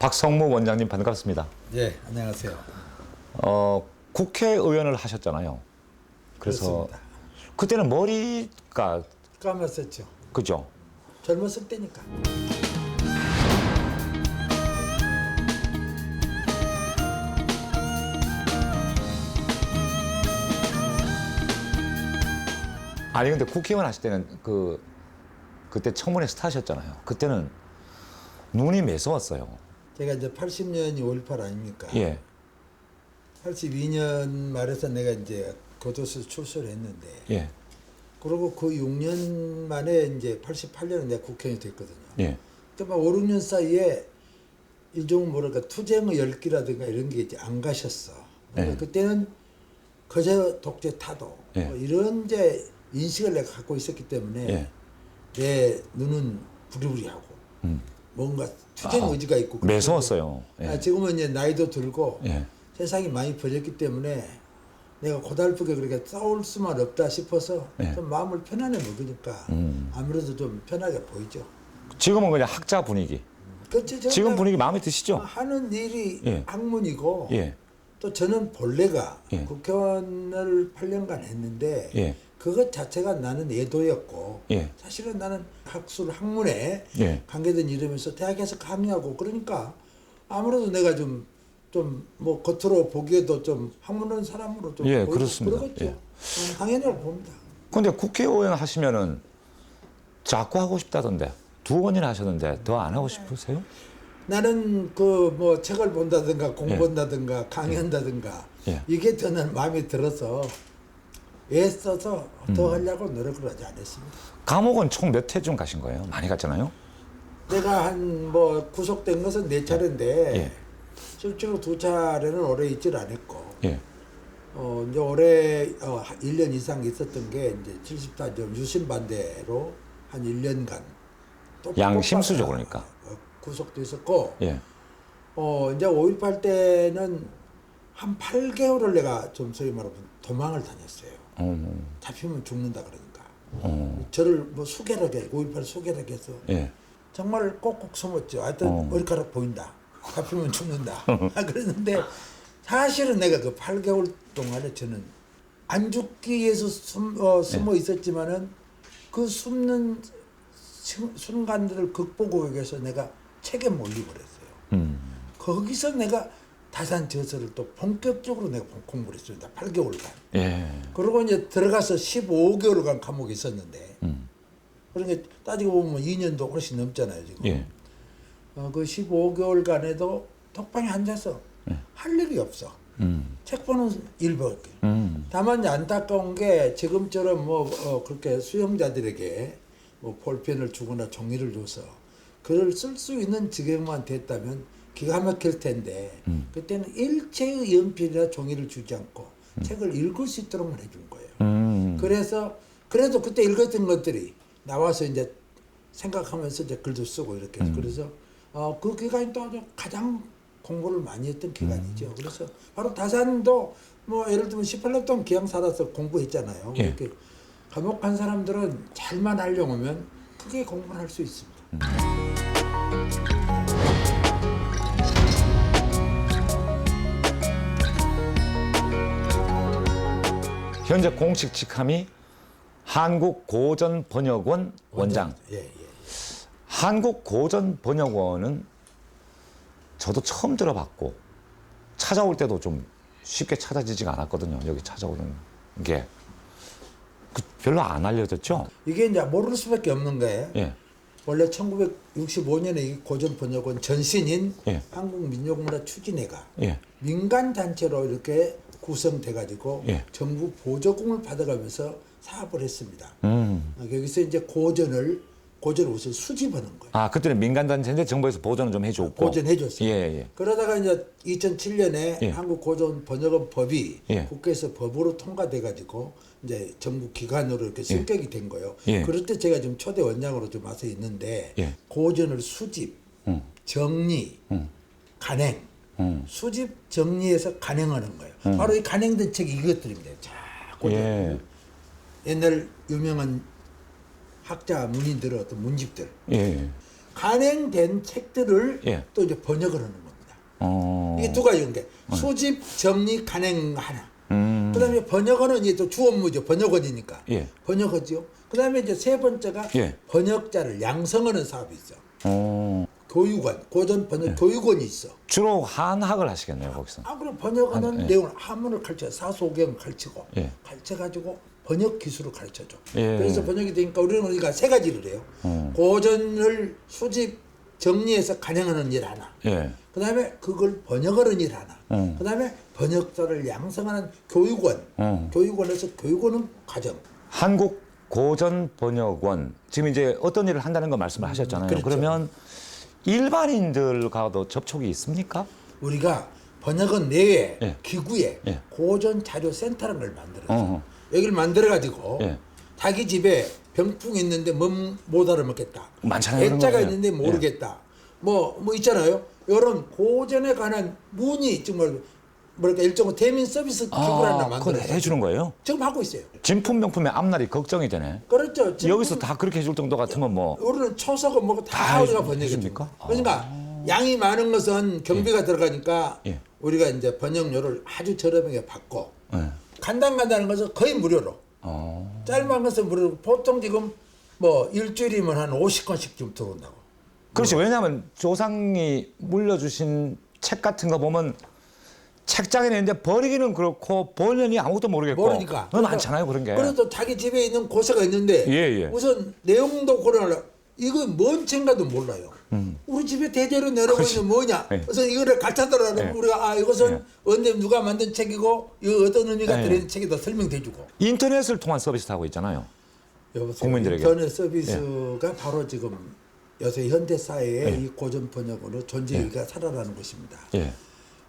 박성무 원장님 반갑습니다. 네, 안녕하세요. 국회의원을 하셨잖아요. 그래서 그렇습니다. 그때는 머리가 까맣었죠. 그죠? 젊었을 때니까. 아니 근데 국회의원 하실 때는 그때 청문회 스타셨잖아요. 그때는 눈이 매서웠어요. 제가 이제 80년이 5.18 아닙니까? 예, 82년 말에서 내가 이제 교도소 출소를 했는데, 예, 그리고 그 6년 만에 이제 88년에 내가 국회의원이 됐거든요. 예, 그러니까 막 5, 6년 사이에 일종은 뭐랄까 투쟁의 열기라든가 이런 게 이제 안 가셨어. 네. 그때는 거제 독재 타도 예. 뭐 이런 이제 인식을 내가 갖고 있었기 때문에 예. 내 눈은 부리부리하고 뭔가 투쟁 의지가 있고 매서웠어요. 아, 예, 지금은 이제 나이도 들고 예. 세상이 많이 벌렸기 때문에 내가 고달프게 그렇게 싸울 수만 없다 싶어서 예. 좀 마음을 편안해 먹으니까 아무래도 좀 편하게 보이죠. 지금은 그냥 학자 분위기. 그렇죠. 지금 분위기 마음에 드시죠? 하는 일이 예. 학문이고 예, 또 저는 본래가 예. 국회의원을 8년간 했는데 예. 그것 자체가 나는 예도였고 예. 사실은 나는 학문에 예. 관계된 일이면서 대학에서 강의하고 그러니까 아무래도 내가 좀 뭐 겉으로 보기에도 좀 학문하는 사람으로 좀 예, 보이고 그렇습니다. 그러겠죠. 예. 당연하고 봅니다. 근데 국회의원 하시면은 자꾸 하고 싶다던데 2번이나 하셨는데 더 안 하고 싶으세요? 나는 그 뭐 책을 본다든가 공부한다든가 강의한다든가 예. 이게 더 난 마음에 들어서 애써서 더 하려고 노력을 하지 않았습니다. 감옥은 총 몇 회쯤 가신 거예요? 많이 갔잖아요. 내가 한 뭐 구속된 것은 4차례인데 예. 실제로 2차례는 오래 있질 않았고 예. 이제 올해 1년 이상 있었던 게 이제 74점 유심 반대로 한 1년간 또 양심수죠, 그러니까. 구속도 있었고 예. 이제 5.18 때는 한 8개월을 내가 좀 소위 말하면 도망을 다녔어요. 잡히면 죽는다 그러니까. 저를 뭐 수개락에 5.18 수개락에서 예. 정말 꼭꼭 숨었죠. 하여튼 머리카락 보인다. 잡히면 죽는다. 그랬는데 사실은 내가 그 8개월 동안에 저는 안 죽기 위해서 숨어 있었지만은 그 숨는 순간들을 극복하기 위해서 내가 책에 몰리버렸어요. 거기서 내가 다산저서를 또 본격적으로 내가 공부를 했습니다. 8개월간. 예. 그리고 이제 들어가서 15개월간 감옥에 있었는데 그러니까 따지고 보면 2년도 훨씬 넘잖아요 지금. 예. 그 15개월간에도 독방에 앉아서 할 일이 없어. 책 보는 일밖에. 다만 이제 안타까운 게 지금처럼 뭐 그렇게 수용자들에게 뭐 볼펜을 주거나 종이를 줘서 글을 쓸 수 있는 지경만 됐다면 기가 막힐 텐데 그때는 일체의 연필이나 종이를 주지 않고 책을 읽을 수 있도록만 해준 거예요. 그래서 그래도 그때 읽었던 것들이 나와서 이제 생각하면서 이제 글도 쓰고 이렇게 해서 그래서 그 기간이 또 아주 가장 공부를 많이 했던 기간이죠. 그래서 바로 다산도 뭐 예를 들면 18년 동안 기양 살아서 공부했잖아요. 예. 이렇게 감옥 간 사람들은 잘만 하려면 크게 공부를 할 수 있습니다. 현재 공식 직함이 한국고전번역원 원장. 예. 한국고전번역원은 저도 처음 들어봤고 찾아올 때도 좀 쉽게 찾아지지가 않았거든요. 여기 찾아오는 게 별로 안 알려졌죠? 이게 이제 모를 수밖에 없는 거예요. 예. 원래 1965년에 이 고전번역원 전신인 예. 한국민족문화추진회가 예. 민간단체로 이렇게 구성돼가지고 예. 정부 보조금을 받아가면서 사업을 했습니다. 음. 여기서 이제 고전을 우선 수집하는 거예요. 아, 그때는 민간단체인데 정부에서 보전을 좀 해줬고. 보전해줬어요. 예, 예. 그러다가 이제 2007년에 예. 한국고전번역원 법이 예. 국회에서 법으로 통과돼가지고 이제 정부 기관으로 이렇게 승격이 된 거예요. 예. 그럴 때 제가 좀 초대 원장으로 좀 와서 있는데 예. 고전을 수집, 정리, 간행, 수집 정리해서 간행하는 거예요. 바로 이 간행된 책이 이것들입니다. 자, 고전. 예. 옛날 유명한 학자 문인들의 어떤 문집들. 예. 간행된 책들을 예. 또 이제 번역을 하는 겁니다. 어. 이게 두 가지인 게 수집, 정리, 간행 하나. 그다음에 번역어는 이제 또 주 업무죠. 번역원이니까. 예. 번역어죠. 그다음에 이제 세 번째가 예. 번역자를 양성하는 사업이 있어. 어. 교육원, 고전 번역 예. 교육원이 있어. 주로 한학을 하시겠네요, 거기서. 그럼 번역하는 예. 내용을 한문을 가르쳐 사소경을 가르치고 예. 가르쳐가지고 번역 기술을 가르쳐줘. 예. 그래서 번역이 되니까 우리는 우리가 세 가지를 해요. 고전을 수집 정리해서 간행하는 일 하나. 예. 그다음에 그걸 번역하는 일 하나. 그다음에 번역자를 양성하는 교육원. 교육원에서 교육원은 과정. 한국 고전 번역원 지금 이제 어떤 일을 한다는 거 말씀을 하셨잖아요. 그렇죠. 그러면 일반인들과도 접촉이 있습니까? 우리가 번역원 내에 예. 기구에 예. 고전 자료 센터라는 걸 만들었어. 어허. 여기를 만들어 가지고 예. 자기 집에 병풍이 있는데 못 알아먹겠다. 많잖아요, 그런 액자가 거. 예. 있는데 모르겠다. 뭐 있잖아요. 이런 고전에 관한 문의 정말 뭐랄까 일종의 대민 서비스 기구를 하나 그걸 만들어서 해주는 거예요? 지금 하고 있어요. 진품 명품의 앞날이 걱정이 되네. 그렇죠. 지금 여기서 다 그렇게 해줄 정도 같으면 뭐 우리는 초서고 뭐고 다 다 우리가 해줍니까? 번역해줍니까? 그러니까 양이 많은 것은 경비가 들어가니까 예. 우리가 이제 번역료를 아주 저렴하게 받고 예. 간단한 것은 거의 무료로 짧은 것은 무료로 보통 지금 뭐 일주일이면 한 50건씩 좀 들어온다고. 그렇지. 왜냐하면 조상이 물려주신 책 같은 거 보면 책장에 있는데 버리기는 그렇고 본연이 아무것도 모르겠고 모르니까. 너무 많잖아요, 그런 게. 그래도 자기 집에 있는 고서가 있는데 예, 예. 우선 내용도 고려하려 이거 뭔 책인가도 몰라요. 우리 집에 대대로 내려오고 그렇지. 있는 뭐냐. 예. 그래서 이거를 갖다더라도 예. 우리가 이것은 언제 누가 만든 책이고 이거 어떤 의미가 예. 들어있는 책이다 설명해주고. 인터넷을 통한 서비스도 하고 있잖아요. 여보세요. 국민들에게. 인터넷 서비스가 바로 지금 요새 현대 사회에 예. 이 고전 번역으로 존재가 살아나는 것입니다. 예.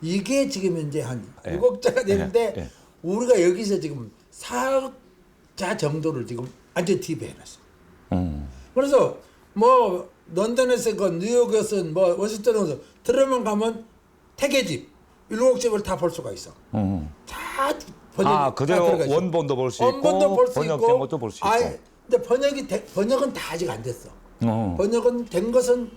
이게 지금 현재 한 예. 6억자가 되는데 예. 예. 우리가 여기서 지금 4억자 정도를 지금 완전 TV에 해놨어. 그래서 뭐 런던에서건 뉴욕에서건 뭐 워싱턴에서 들으면 가면 태계집 7집을 다 볼 수가 있어. 다 번역이 그대로 다 들어가 있어. 원본도 볼 수 있고 원본도 볼 수 번역된 있고. 것도 볼 수 있고. 근데 번역은 다 아직 안 됐어. 번역은 된 것은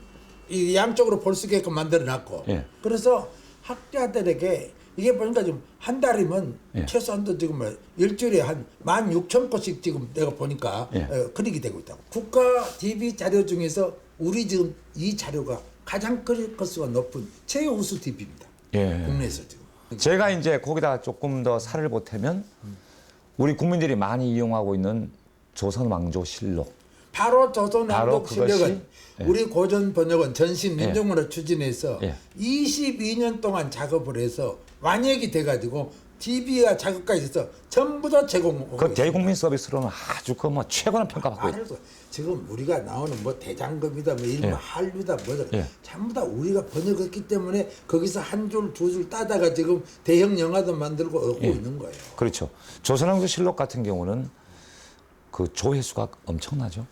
이 양쪽으로 볼 수 있게끔 만들어 놨고. 예. 그래서 학자들에게 이게 보니까 지금 한 달이면 예. 최소한도 지금 일주일에 한 16,000건씩 지금 내가 보니까 예. 클릭이 되고 있다고. 국가 DB 자료 중에서 우리 지금 이 자료가 가장 클릭 건수가 높은 최우수 DB입니다. 예. 국내에서 지금. 제가 이제 거기다 조금 더 살을 보태면 우리 국민들이 많이 이용하고 있는 조선왕조실록. 바로 조선왕조 그것이, 실력은 예. 우리 고전 번역원 전신 민족문화 추진해서 예. 22년 동안 작업을 해서 완역이 돼가지고 DB와 작업까지 해서 전부 다 제공하고 그 있습니다. 대국민 서비스로는 아주 그 뭐 최고는 평가받고 있다. 말해서 지금 우리가 나오는 뭐 대장금이다 뭐 이런 예. 한류다 뭐다 예. 전부 다 우리가 번역했기 때문에 거기서 한 줄 두 줄 따다가 지금 대형 영화도 만들고 얻고 예. 있는 거예요. 그렇죠. 조선왕조실록 같은 경우는 그 조회수가 엄청나죠.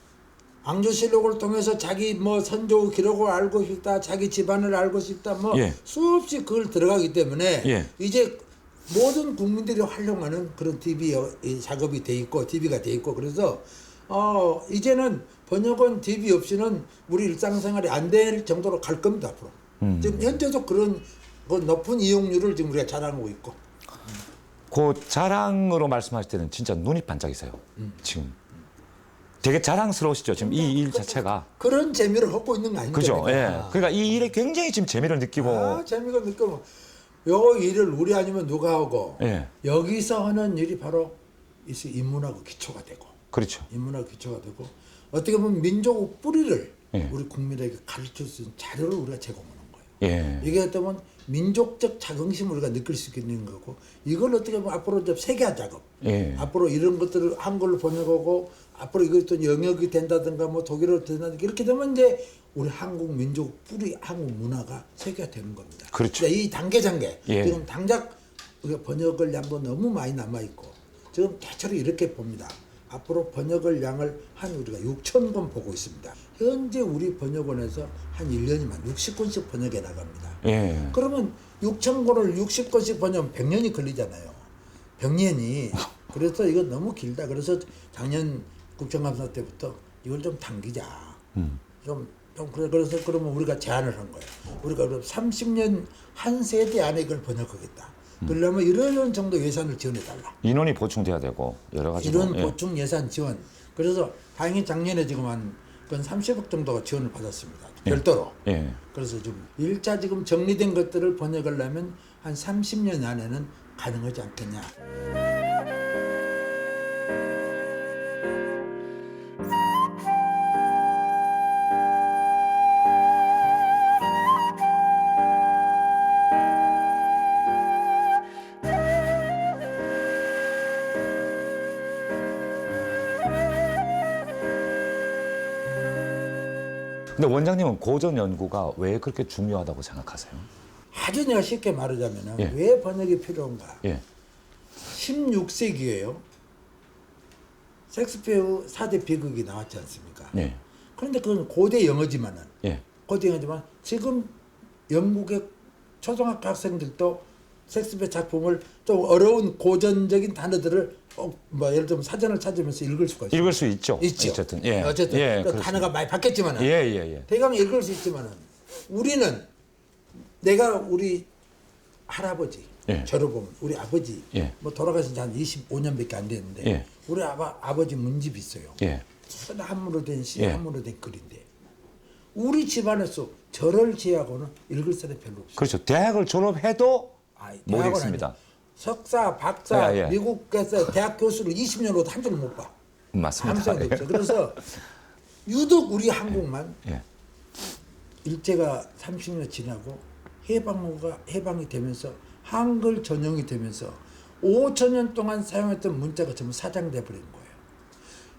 왕조실록을 통해서 자기 뭐 선조 기록을 알고 싶다, 자기 집안을 알고 싶다, 뭐 예. 수없이 그걸 들어가기 때문에 예. 이제 모든 국민들이 활용하는 그런 DB 작업이 돼 있고 DB가 돼 있고 그래서 이제는 번역원 DB 없이는 우리 일상생활이 안 될 정도로 갈 겁니다 앞으로. 지금 현재도 그런 그 높은 이용률을 지금 우리가 자랑하고 있고. 그 자랑으로 말씀하실 때는 진짜 눈이 반짝이세요. 지금 되게 자랑스러우시죠. 지금 이 일 자체가. 그런 재미를 얻고 있는 거 아닙니까? 그죠. 예. 내가? 그러니까 이 일에 굉장히 지금 재미를 느끼고. 재미가 느끼고 요 일을 우리 아니면 누가 하고 예. 여기서 하는 일이 바로 인문하고 기초가 되고 그렇죠. 인문하고 기초가 되고 어떻게 보면 민족 뿌리를 예. 우리 국민에게 가르칠 수 있는 자료를 우리가 제공하는 거예요. 예. 이게 어떻게 보면 민족적 자긍심을 우리가 느낄 수 있는 거고 이걸 어떻게 보면 앞으로 이제 세계화 작업 예. 앞으로 이런 것들을 한글로 번역하고 앞으로 이것도 영역이 된다든가 뭐 독일어로 된다든가 이렇게 되면 이제 우리 한국 민족 뿌리 한국 문화가 세계화되는 겁니다. 그렇죠. 이 단계 예. 지금 당장 우리가 번역을 양도 너무 많이 남아 있고 지금 대체로 이렇게 봅니다. 앞으로 번역을 양을 한 우리가 6,000권 보고 있습니다. 현재 우리 번역원에서 한 1년이면 60권씩 번역해 나갑니다. 예. 그러면 6,000권을 60권씩 번역하면 100년이 걸리잖아요. 100년이. 그래서 이거 너무 길다. 그래서 작년 국정감사 때부터 이걸 좀 당기자. 좀 그래서 그러면 우리가 제안을 한 거예요. 우리가 그럼 30년 한 세대 안에 이걸 번역하겠다. 그러려면 이런 정도 예산을 지원해달라. 인원이 보충돼야 되고 여러 가지 이런 보충 예산 지원. 그래서 다행히 작년에 지금 한 30억 정도가 지원을 받았습니다. 별도로. 예. 그래서 좀 1차 지금 정리된 것들을 번역하려면 한 30년 안에는 가능하지 않겠냐. 근데 원장님은 고전 연구가 왜 그렇게 중요하다고 생각하세요? 아주 내가 쉽게 말하자면 예. 왜 번역이 필요한가. 예. 16세기에요. 셰익스피어 4대 비극이 나왔지 않습니까? 예. 그런데 그건 고대 영어지만은 예. 고대 영어지만 지금 영국의 초등학교 학생들도 셰익스피어 작품을 좀 어려운 고전적인 단어들을 뭐 예를 들면 사전을 찾으면서 읽을 수가 있어요. 읽을 수 있죠. 있죠. 어쨌든 예. 어쨌든 예, 그 단어가 많이 바뀌었지만은 예. 대강 읽을 수 있지만은 우리는 내가 우리 할아버지 예. 저를 보면 우리 아버지 예. 뭐 돌아가신 지 한 25년밖에 안 됐는데 예. 우리 아버지 문집이 있어요. 예. 큰 한문으로 된 시, 예. 한문으로 된 글인데 우리 집안에서 저를 제하고는 읽을 사람이 별로 없어요. 그렇죠. 대학을 졸업해도 못 대학은 읽습니다. 아니에요. 석사, 박사, 예. 미국에서 대학 교수를 20년으로도 한 줄을 못 봐. 맞습니다. 아무 생각도 없어요. 그래서 유독 우리 한국만 예. 일제가 30년 지나고 해방이 되면서 한글 전용이 되면서 5천 년 동안 사용했던 문자가 전부 사장돼 버린 거예요.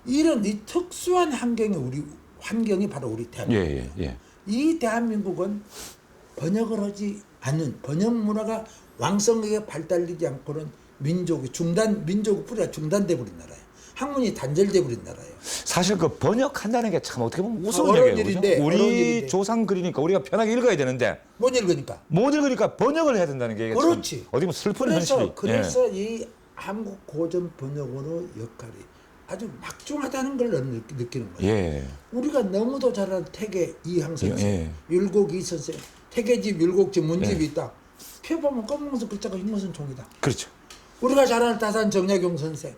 이런 이 특수한 환경이 바로 우리 대한민국이에요. 예. 이 대한민국은 번역을 하지 않는 번역 문화가 왕성하게 발달되지 않고는 민족의 뿌리가 중단돼 버린 나라예요. 학문이 단절돼 버린 나라예요. 사실 그 번역한다는 게 참 어떻게 보면 무서운 어려운 얘기예요. 일인데, 그죠? 어려운 우리 일인데. 조상 글이니까 우리가 편하게 읽어야 되는데 못 읽으니까. 못 읽으니까 번역을 해야 된다는 게 참 그렇지. 어디 보면 슬픈 현실이. 그래서 이 한국 고전 번역어의 역할이 아주 막중하다는 걸 느끼는 거예요. 예. 우리가 너무도 잘하는 태계 이항 선생, 예. 율곡 이 선생, 태계집, 율곡집, 문집이 예. 있다. 펴보면 검은색 글자가 흰것은 종이다. 그렇죠. 우리가 잘 아는 다산 정약용 선생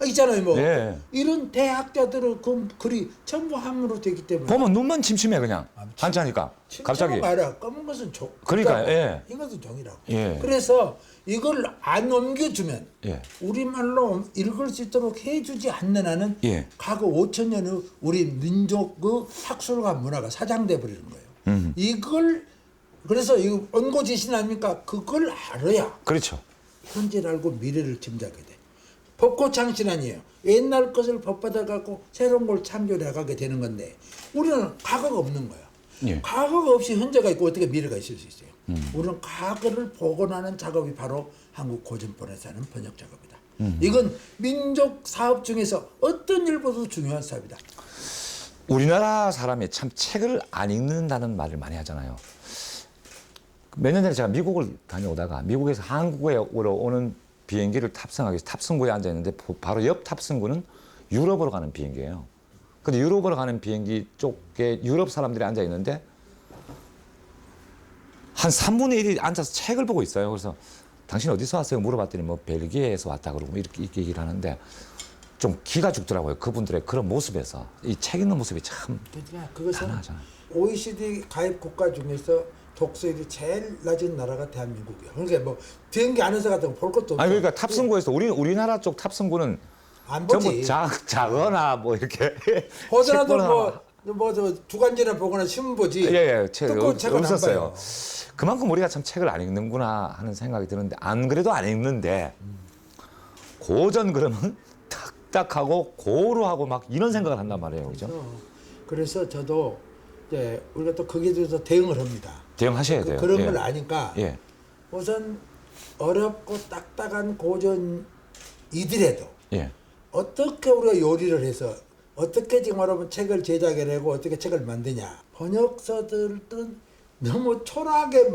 있잖아요. 뭐 예. 이런 대학자들의 그 글이 전부 한문으로 되기 때문에 보면 눈만 침침해 그냥 한자니까 갑자기. 말아 검은 것은 종. 그러니까요, 예. 흰 것은 종이라고. 예. 그래서 이걸 안 넘겨주면 예. 우리말로 읽을 수 있도록 해주지 않는 한은 예. 과거 5천 년의 우리 민족의 학술과 문화가 사장돼 버리는 거예요. 이걸 그래서 이 원고지신 아닙니까? 그걸 알아야 그렇죠. 현재를 알고 미래를 짐작하게 돼. 법고창신 아니에요. 옛날 것을 법받아 갖고 새로운 걸 창조해 가게 되는 건데 우리는 과거가 없는 거야. 예. 과거가 없이 현재가 있고 어떻게 미래가 있을 수 있어요. 우리는 과거를 복원하는 작업이 바로 한국 고전본에서 하는 번역 작업이다. 이건 민족 사업 중에서 어떤 일보다도 중요한 사업이다. 우리나라 사람이 참 책을 안 읽는다는 말을 많이 하잖아요. 몇 년 전에 제가 미국을 다녀오다가 미국에서 한국에 오는 비행기를 탑승하기 위해서 탑승구에 앉아 있는데 바로 옆 탑승구는 유럽으로 가는 비행기예요. 근데 유럽으로 가는 비행기 쪽에 유럽 사람들이 앉아 있는데 한 3분의 1이 앉아서 책을 보고 있어요. 그래서 당신 어디서 왔어요? 물어봤더니 뭐 벨기에에서 왔다 그러고 이렇게 얘기를 하는데 좀 기가 죽더라고요. 그분들의 그런 모습에서 이 책 읽는 모습이 참 그것은 단아하잖아요. OECD 가입 국가 중에서 독서율이 제일 낮은 나라가 대한민국이에요. 그러니까 뭐 비행기 안에서 같은 거 볼 것도 없고. 아니 그러니까 탑승구에서 우리나라 쪽 탑승구는 안 전부 보지. 작거나 뭐 이렇게 보더라도 책 보거나 뭐 주간지나 보거나 신문 보지. 책 뜯고 책은 안 없었어요. 봐요. 그만큼 우리가 참 책을 안 읽는구나 하는 생각이 드는데 안 그래도 안 읽는데 고전 그러면 딱딱하고 고루하고 막 이런 생각을 한단 말이에요, 그죠? 그래서 저도 이제 우리가 또 거기에 대해서 대응을 합니다. 대응하셔야 돼요. 그런 예. 걸 아니까 예. 우선 어렵고 딱딱한 고전이더라도 예. 어떻게 우리가 요리를 해서 어떻게 지금 여러분 책을 제작해내고 어떻게 책을 만드냐. 번역서들은 너무 초라하게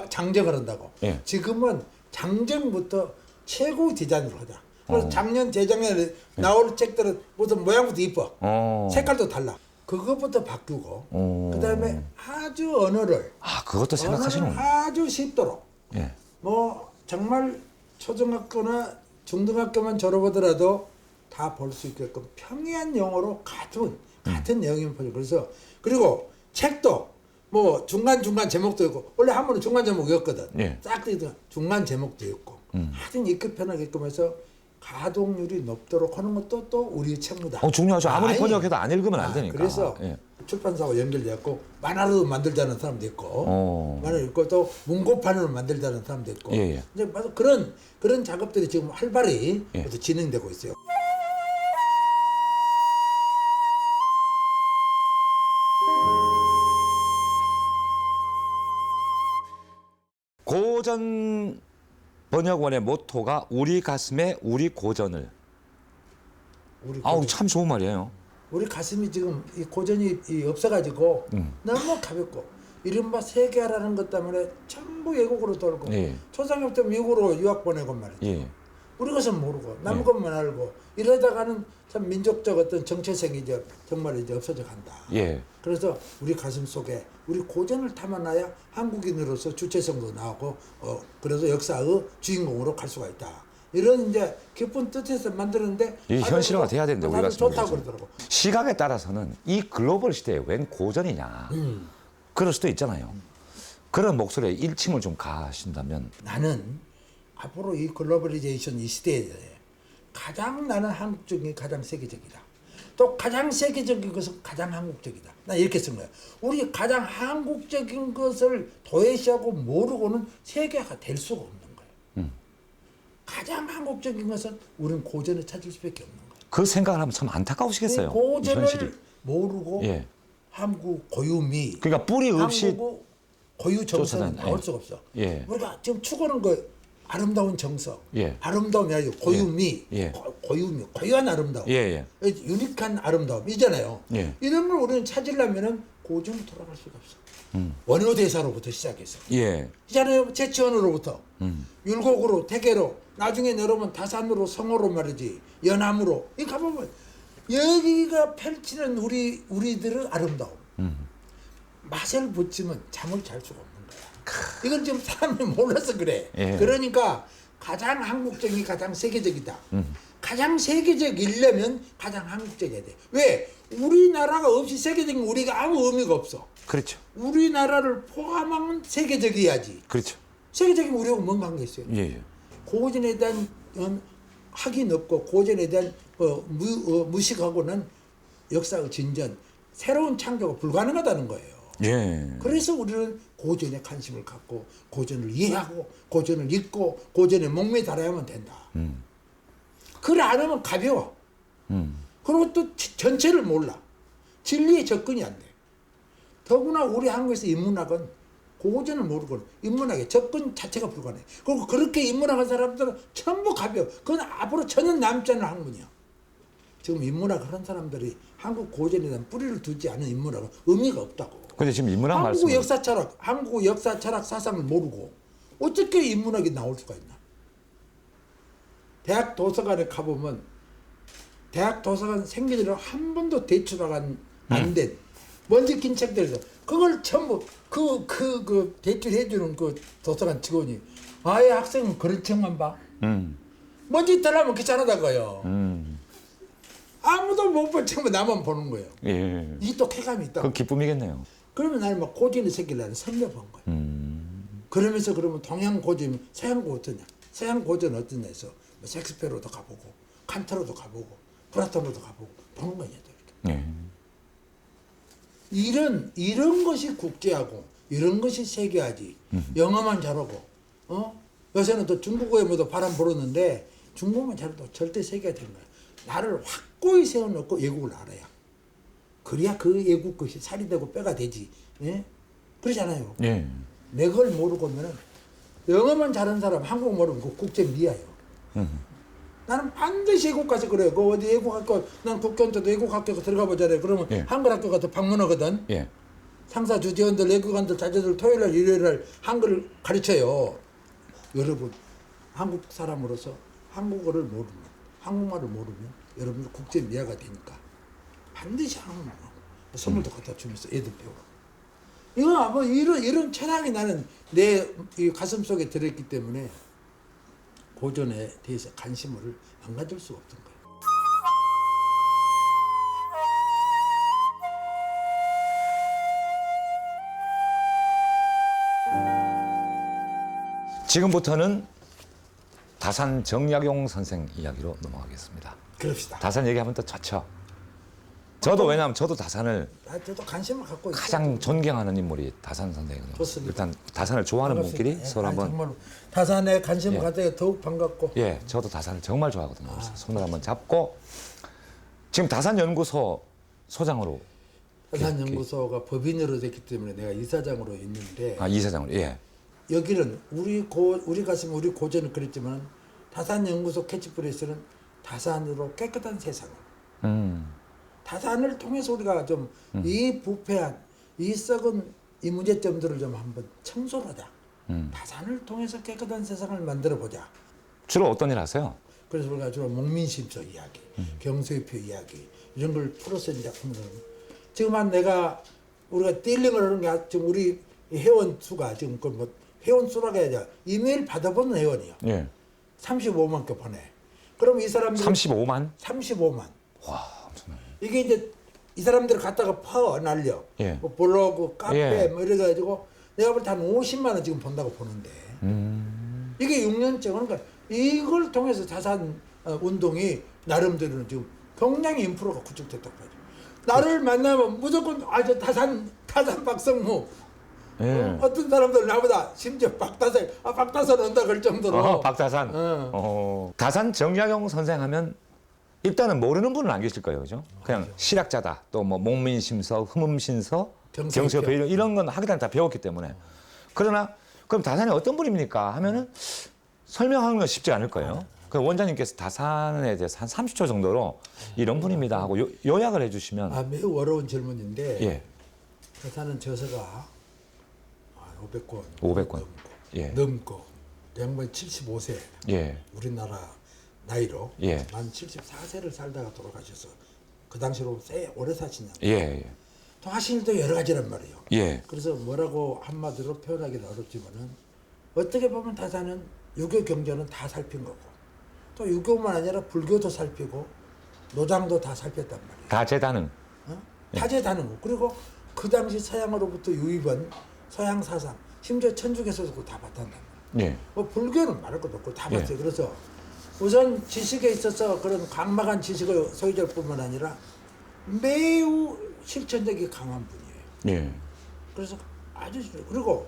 장정을 한다고. 예. 지금은 장정부터 최고 디자인으로 하자. 그래서 작년, 재작년에 나올 책들은 무슨 모양부터 이뻐. 색깔도 달라. 그것부터 바꾸고 오. 그다음에 아주 언어를 아, 그것도 생각하시는 거예요. 아주 쉽도록 예. 뭐 정말 초등학교나 중등학교만 졸업하더라도 다 볼 수 있게끔 평이한 영어로 같은 내용이면 보죠. 그래서 그리고 책도 뭐 중간 제목도 있고 원래 한 번은 중간 제목이었거든. 예. 싹 뜯어 중간 제목도 있고 하여튼 읽기 편하게끔 해서 가동률이 높도록 하는 것도 또 우리의 책무다. 중요하죠. 아무리 아니, 번역해도 안 읽으면 안 되니까. 그래서 예. 출판사와 연결되었고 만화로 만들자는 사람도 있고 만화를 읽고 또 문고판으로 만들자는 사람도 있고 예. 이제 바로 그런 작업들이 지금 활발히 예. 진행되고 있어요. 고전 번역원의 모토가 우리 가슴에 우리 고전을. 아우, 참 좋은 말이에요. 우리 가슴이 지금 이 고전이 없어가지고 너무 가볍고 이른바 세계화라는 것 때문에 전부 외국으로 돌고 예. 초등학교 때 미국으로 유학 보내고 말이죠. 예. 우리 것은 모르고 남 것만 알고 이러다가는 참 민족적 어떤 정체성이 이제 정말 이제 없어져 간다. 예. 그래서 우리 가슴 속에 우리 고전을 담아놔야 한국인으로서 주체성도 나오고 그래서 역사의 주인공으로 갈 수가 있다. 이런 이제 깊은 뜻에서 만드는데 이 현실화가 돼야 되는데 우리가 좋다고 그러더라고. 시각에 따라서는 이 글로벌 시대에 웬 고전이냐 그럴 수도 있잖아요. 그런 목소리에 일침을 좀 가하신다면 나는 앞으로 이 글로벌리제이션 이 시대에 가장 나는 한국적인 가장 세계적이다. 또 가장 세계적인 것은 가장 한국적이다. 나 이렇게 쓴 거야. 우리 가장 한국적인 것을 도외시하고 모르고는 세계화가 될 수가 없는 거야. 가장 한국적인 것은 우리는 고전을 찾을 수밖에 없는 거야. 그 생각을 하면 참 안타까우시겠어요. 그 고전을 현실이. 모르고 예. 한국 고유미, 그러니까 뿌리 없이 한국 고유 정서는 쫓아다니- 나올 예. 수가 없어. 예. 우리가 지금 추구하는 거 아름다운 정서, 예. 아름다움이 아니고 고유미, 예. 고유미, 고유한 아름다움, 예, 유니크한 아름다움이잖아요. 예. 이런 걸 우리는 찾으려면은 고전으로 돌아갈 수가 없어. 원효 대사로부터 시작해서 예. 있잖아요. 제치원으로부터 율곡으로, 태계로, 나중에 내려오면 다산으로, 성어로 말이지, 연암으로. 이 가보면 여기가 펼치는 우리들의 아름다움. 맛을 붙이면 잠을 잘 수가 없는 거야. 이건 지금 사람이 몰라서 그래. 예. 그러니까 가장 한국적이 가장 세계적이다. 가장 세계적이려면 가장 한국적이어야 돼. 왜? 우리나라가 없이 세계적인 우리가 아무 의미가 없어. 그렇죠. 우리나라를 포함하면 세계적이어야지. 그렇죠. 세계적인 우리하고 뭔 관계 있어요? 예, 예. 고전에 대한 학인 없고 고전에 대한 무식하고는 역사의 진전, 새로운 창조가 불가능하다는 거예요. 예. 그래서 우리는 고전에 관심을 갖고 고전을 이해하고 고전을 읽고 고전에 목매 달아야만 된다. 그걸 안 하면 가벼워. 그리고 또 전체를 몰라. 진리에 접근이 안 돼. 더구나 우리 한국에서 인문학은 고전을 모르고 인문학에 접근 자체가 불가능해. 그리고 그렇게 인문학한 사람들은 전부 가벼워. 그건 앞으로 전혀 남지 않은 학문이야. 지금 인문학 하는 사람들이 한국 고전에 대한 뿌리를 두지 않은 인문학은 의미가 없다고. 근데 지금 인문학 말씀 한국 역사 철학 사상을 모르고 어떻게 인문학이 나올 수가 있나? 대학 도서관에 가보면 대학 도서관 생기들은 한 번도 대출가 안 된 먼지 낀 책들에서 그걸 전부 그 대출해주는 그 도서관 직원이 아예 학생은 그런 책만 봐. 먼지 달라면 귀찮다고요. 아무도 못 본 책만 나만 보는 거예요. 예. 이게 또 쾌감이 있다. 그 기쁨이겠네요. 그러면 나는 막 고전의 세계를 설명한 거예요. 그러면서 그러면 동양 고전, 서양 고전이야. 서양 고전 어떠냐 해서 뭐 셰익스피어로도 가보고 칸트로도 가보고 플라톤으로도 가보고 보는 거냐. 예. 이런 것이 국제하고 이런 것이 세계화지. 영어만 잘하고 요새는 또 중국어에 모두 바람 불었는데 중국어만 잘해도 절대 세계화 되는 거야. 나를 확고히 세워놓고 외국을 알아야. 그래야 그 외국 것이 살이 되고 뼈가 되지. 예? 그러잖아요. 예. 내 걸 모르고 하면은 영어만 잘하는 사람 한국 모르면 그 국제 미아요. 나는 반드시 외국 가서 그래요. 그 어디 외국 학교, 난 국경도 외국 학교 들어가 보잖아요. 그러면 예. 한글 학교 가서 방문하거든. 예. 상사 주지원들, 외국관들, 자제들 토요일날 일요일날 한글을 가르쳐요. 여러분 한국 사람으로서 한국어를 모르면 한국말을 모르면 여러분 국제 미아가 되니까 반드시 한국말 하고 선물도 갖다 주면서 애들 배우고. 이거 아마 이런 철학이 나는 내 이 가슴 속에 들어있기 때문에 고전에 대해서 관심을 안 가질 수가 없던 거예요. 지금부터는 다산 정약용 선생 이야기로 넘어가겠습니다. 그럽시다. 다산 얘기하면 또 좋죠. 저도 왜냐하면 저도 다산을 저도 관심을 갖고 있어요. 가장 존경하는 인물이 다산 선생이거든요. 좋습니다. 일단 다산을 좋아하는 반갑습니다. 분끼리 예, 서로 아니, 한번 정말 다산에 관심을 예. 갖다가 더욱 반갑고. 예, 저도 다산을 정말 좋아하거든요. 그래서 손을 한번 잡고 지금 다산 연구소 소장으로 다산연구소가 법인으로 됐기 때문에 내가 이사장으로 있는데 이사장으로 예. 여기는 우리 가슴 우리 고전은 그랬지만 다산연구소 캐치프레이스는 다산으로 깨끗한 세상을. 다산을 통해서 우리가 좀 이 부패한 이 썩은 이 문제점들을 좀 한번 청소를 하자. 다산을 통해서 깨끗한 세상을 만들어 보자. 주로 어떤 일 하세요? 그래서 우리가 주로 목민심서 이야기, 경서유표 이야기 이런 걸 풀어서 이제 작품을 지금 우리가 딜링을 하는 게 지금 우리 회원 수가 지금 뭐 회원 수라고 해야죠. 이메일 받아보는 회원이요. 예. 35만 개 보내. 그럼 이 사람들 35만? 35만. 와, 엄청나네. 이게 이제 이 사람들 갖다가 날려. 예. 뭐 블로그, 카페 예. 뭐 이래 가지고 내가 볼 때 한 50만 원 지금 번다고 보는데. 이게 6년째 그러니까 이걸 통해서 자산 운동이 나름대로는 지금 경량의 인프라가 구축됐다고 하죠. 나를 만나면 무조건 저 다산 박성무. 예. 어떤 사람들 나보다 심지어 박다산 온다 그럴 정도로. 박다산. 다산 정약용 선생 하면 일단은 모르는 분은 안 계실 거예요, 그죠? 그냥 실학자다. 또 뭐 목민심서, 흠음신서, 경서표 이런 건 하기 전에 다 배웠기 때문에. 그러나 그럼 다산이 어떤 분입니까? 하면은 설명하는 건 쉽지 않을 거예요. 그 원장님께서 다산에 대해서 한 30초 정도로 이런 분입니다 하고 요약을 해주시면. 매우 어려운 질문인데. 예. 다산은 저서가 500권. 500권. 예. 넘고 양반이 75세. 예. 우리나라 나이로 예. 만 74세를 살다가 돌아가셔서 그 당시로 오래 사시냐. 예. 예. 또 하신 일도 여러 가지란 말이에요. 예. 그래서 뭐라고 한마디로 표현하기는 어렵지만은 어떻게 보면 다산은 유교 경전은 다 살핀 거고 또 유교만 아니라 불교도 살피고 노장도 다 살폈단 말이에요. 다재다능. 다재다능 거. 그리고 그 당시 서양으로부터 유입한 서양 사상 심지어 천주교에서도 다 봤단다. 예. 뭐 불교는 말할 것도 없고 다 예. 봤어요. 그래서 우선 지식에 있어서 그런 강박한 지식의 소유자뿐만 아니라 매우 실천력이 강한 분이에요. 예. 그래서 그리고